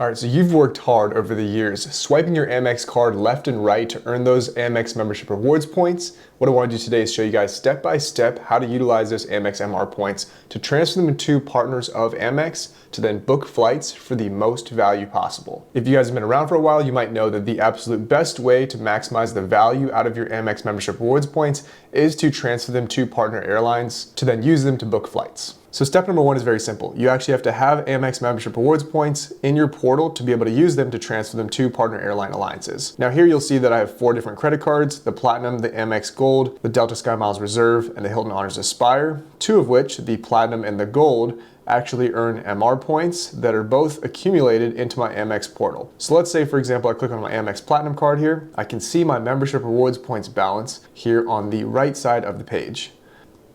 All right, so you've worked hard over the years, swiping your Amex card left and right to earn those Amex membership rewards points. What I want to do today is show you guys step by step how to utilize those Amex MR points to transfer them to partners of Amex to then book flights for the most value possible. If you guys have been around for a while, you might know that the absolute best way to maximize the value out of your Amex membership rewards points is to transfer them to partner airlines to then use them to book flights. So step number one is very simple. You actually have to have Amex membership rewards points in your portal to be able to use them to transfer them to partner airline alliances. Now here you'll see that I have 4 different credit cards: the Platinum, the Amex Gold, the Delta SkyMiles Reserve, and the Hilton Honors Aspire, 2 of which, the Platinum and the Gold, actually earn MR points that are both accumulated into my Amex portal. So let's say, for example, I click on my Amex Platinum card here. I can see my membership rewards points balance here on the right side of the page.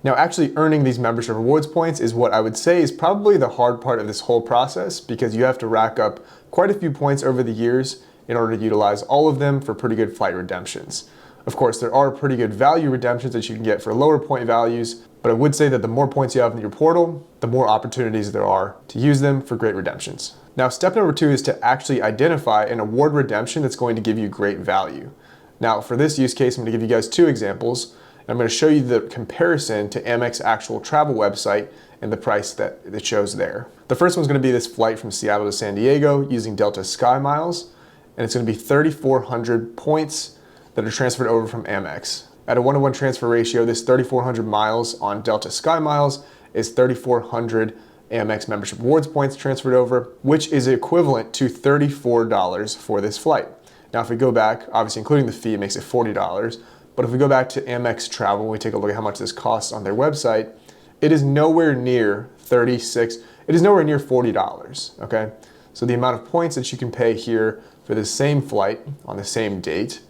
Now, actually earning these membership rewards points is what I would say is probably the hard part of this whole process, because you have to rack up quite a few points over the years in order to utilize all of them for pretty good flight redemptions. Of course, there are pretty good value redemptions that you can get for lower point values, but I would say that the more points you have in your portal, the more opportunities there are to use them for great redemptions. Now, step number 2 is to actually identify an award redemption that's going to give you great value. Now, for this use case, I'm going to give you guys 2 examples. I'm going to show you the comparison to Amex actual travel website and the price that it shows there. The first one's going to be this flight from Seattle to San Diego using Delta SkyMiles, and it's going to be 3,400 points that are transferred over from Amex. At a 1-to-1 transfer ratio, this 3,400 miles on Delta SkyMiles is 3,400 Amex membership rewards points transferred over, which is equivalent to $34 for this flight. Now, if we go back, obviously including the fee, it makes it $40. But if we go back to Amex Travel and we take a look at how much this costs on their website, it is nowhere near $36, it is nowhere near $40, okay? So the amount of points that you can pay here for the same flight on the same date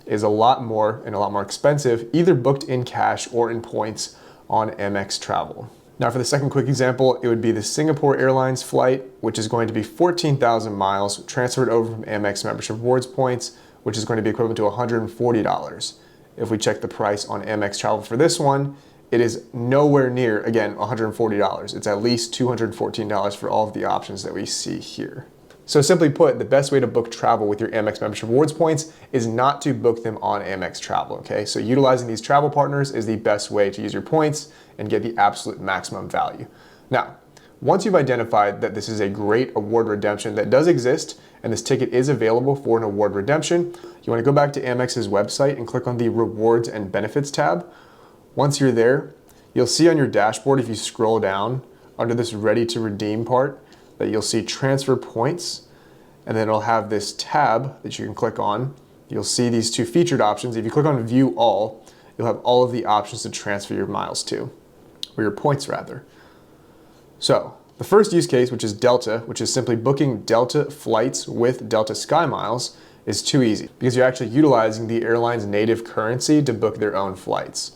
is a lot more and a lot more expensive, either booked in cash or in points on Amex Travel. Now for the second quick example, it would be the Singapore Airlines flight, which is going to be 14,000 miles transferred over from Amex membership rewards points, which is going to be equivalent to $140. If we check the price on Amex Travel for this one, it is nowhere near, again, $140. It's at least $214 for all of the options that we see here. So simply put, the best way to book travel with your Amex membership rewards points is not to book them on Amex Travel, okay? So utilizing these travel partners is the best way to use your points and get the absolute maximum value. Now, once you've identified that this is a great award redemption that does exist, and this ticket is available for an award redemption, you want to go back to Amex's website and click on the Rewards and Benefits tab. Once you're there, you'll see on your dashboard, if you scroll down under this Ready to Redeem part, that you'll see Transfer Points, and then it'll have this tab that you can click on. You'll see these 2 featured options. If you click on View All, you'll have all of the options to transfer your miles to, or your points rather. So, the first use case, which is Delta, which is simply booking Delta flights with Delta SkyMiles, is too easy because you're actually utilizing the airline's native currency to book their own flights.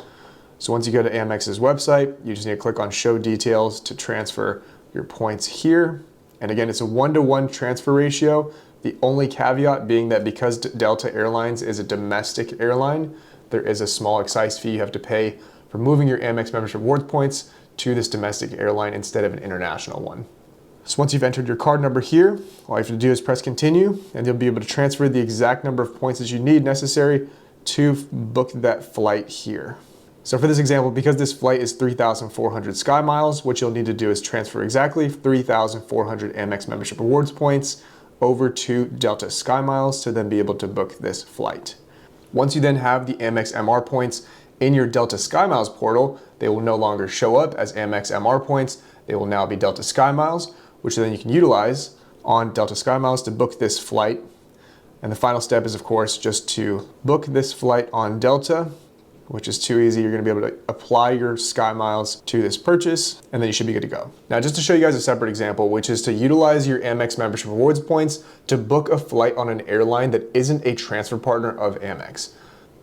So once you go to Amex's website, you just need to click on Show Details to transfer your points here. And again, it's a 1-to-1 transfer ratio. The only caveat being that because Delta Airlines is a domestic airline, there is a small excise fee you have to pay for moving your Amex membership rewards points to this domestic airline instead of an international one. So once you've entered your card number here, all you have to do is press continue, and you'll be able to transfer the exact number of points that you need necessary to book that flight here. So for this example, because this flight is 3,400 Sky Miles, what you'll need to do is transfer exactly 3,400 Amex membership rewards points over to Delta Sky Miles to then be able to book this flight. Once you then have the Amex MR points in your Delta SkyMiles portal, they will no longer show up as Amex MR points. They will now be Delta SkyMiles, which then you can utilize on Delta SkyMiles to book this flight. And the final step is, of course, just to book this flight on Delta, which is too easy. You're going to be able to apply your SkyMiles to this purchase, and then you should be good to go. Now, just to show you guys a separate example, which is to utilize your Amex membership rewards points to book a flight on an airline that isn't a transfer partner of Amex.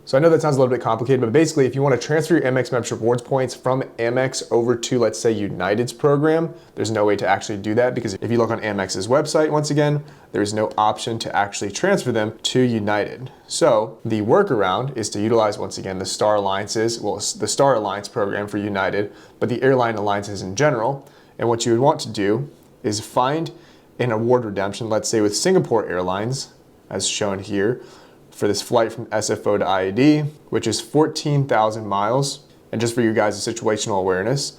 So I know that sounds a little bit complicated, but basically if you want to transfer your Amex membership rewards points from Amex over to, let's say, United's program, there's no way to actually do that because if you look on Amex's website, once again, there's no option to actually transfer them to United. So the workaround is to utilize, once again, the Star Alliances, well, the Star Alliance program for United, but the airline alliances in general. And what you would want to do is find an award redemption, let's say with Singapore Airlines, as shown here, for this flight from SFO to IAD, which is 14,000 miles. And just for you guys' situational awareness,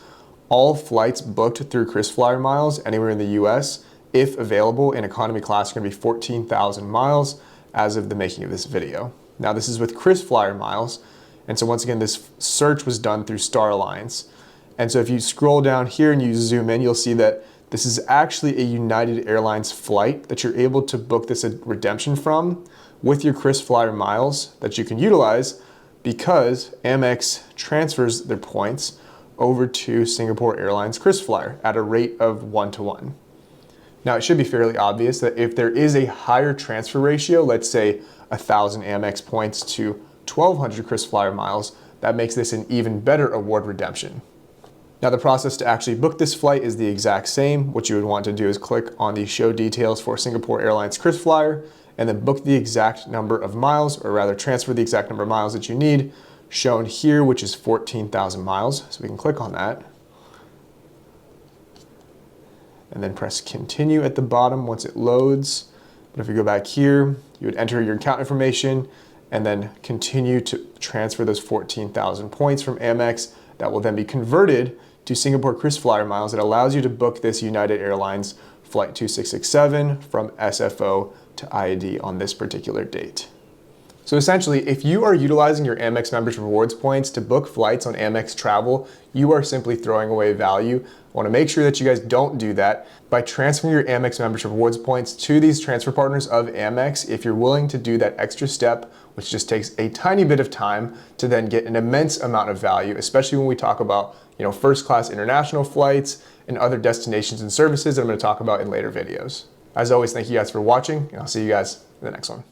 all flights booked through KrisFlyer Miles anywhere in the US, if available in economy class, are going to be 14,000 miles as of the making of this video. Now this is with KrisFlyer Miles. And so once again, this search was done through Star Alliance. And so if you scroll down here and you zoom in, you'll see that this is actually a United Airlines flight that you're able to book this redemption from with your KrisFlyer Miles that you can utilize because Amex transfers their points over to Singapore Airlines KrisFlyer at a rate of 1-to-1. Now it should be fairly obvious that if there is a higher transfer ratio, let's say 1,000 Amex points to 1,200 KrisFlyer Miles, that makes this an even better award redemption. Now the process to actually book this flight is the exact same. What you would want to do is click on the show details for Singapore Airlines KrisFlyer and then book the exact number of miles, or rather transfer the exact number of miles that you need, shown here, which is 14,000 miles. So we can click on that and then press continue at the bottom once it loads. But if you go back here, you would enter your account information and then continue to transfer those 14,000 points from Amex that will then be converted to Singapore KrisFlyer Miles. That allows you to book this United Airlines Flight 2667 from SFO to IAD on this particular date. So essentially, if you are utilizing your Amex membership rewards points to book flights on Amex Travel, you are simply throwing away value. I want to make sure that you guys don't do that by transferring your Amex membership rewards points to these transfer partners of Amex. If you're willing to do that extra step, which just takes a tiny bit of time to then get an immense amount of value, especially when we talk about, first class international flights and other destinations and services that I'm going to talk about in later videos. As always, thank you guys for watching, and I'll see you guys in the next one.